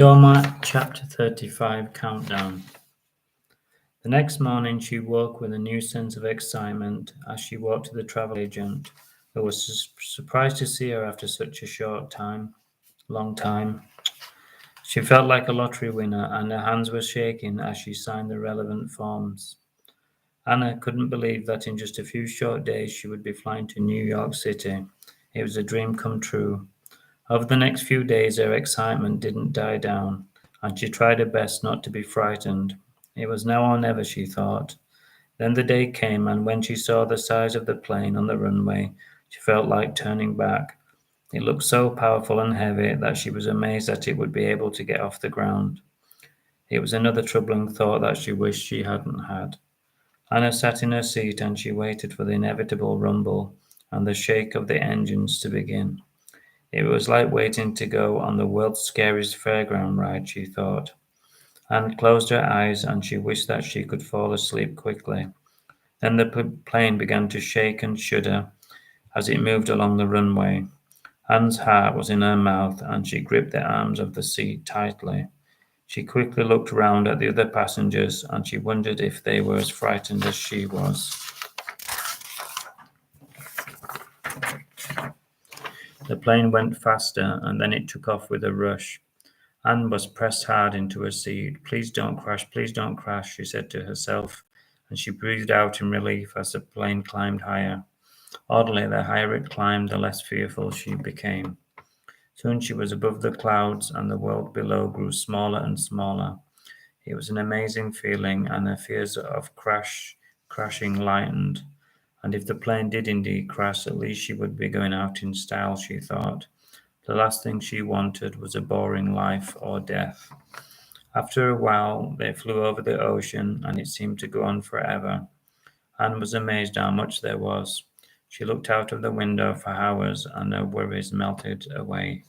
Doormat Chapter 35 Countdown. The next morning she woke with a new sense of excitement as she walked to the travel agent, who was surprised to see her after such a long time. She felt like a lottery winner, and her hands were shaking as she signed the relevant forms. Anna couldn't believe that in just a few short days she would be flying to New York City. It was a dream come true. Over the next few days her excitement didn't die down, and she tried her best not to be frightened. It was now or never, she thought. Then the day came, and when she saw the size of the plane on the runway, she felt like turning back. It looked so powerful and heavy that she was amazed that it would be able to get off the ground. It was another troubling thought that she wished she hadn't had. Anna sat in her seat and she waited for the inevitable rumble and the shake of the engines to begin. It was like waiting to go on the world's scariest fairground ride, she thought. Anne closed her eyes and she wished that she could fall asleep quickly. Then the plane began to shake and shudder as it moved along the runway. Anne's heart was in her mouth and she gripped the arms of the seat tightly. She quickly looked round at the other passengers and she wondered if they were as frightened as she was. The plane went faster and then it took off with a rush. Anne was pressed hard into her seat. Please don't crash, she said to herself, and she breathed out in relief as the plane climbed higher. Oddly, the higher it climbed, the less fearful she became. Soon she was above the clouds, and the world below grew smaller and smaller. It was an amazing feeling, and her fears of crashing lightened. And if the plane did indeed crash, at least she would be going out in style, she thought. The last thing she wanted was a boring life or death. After a while, they flew over the ocean, and it seemed to go on forever. Anne was amazed how much there was. She looked out of the window for hours, and her worries melted away.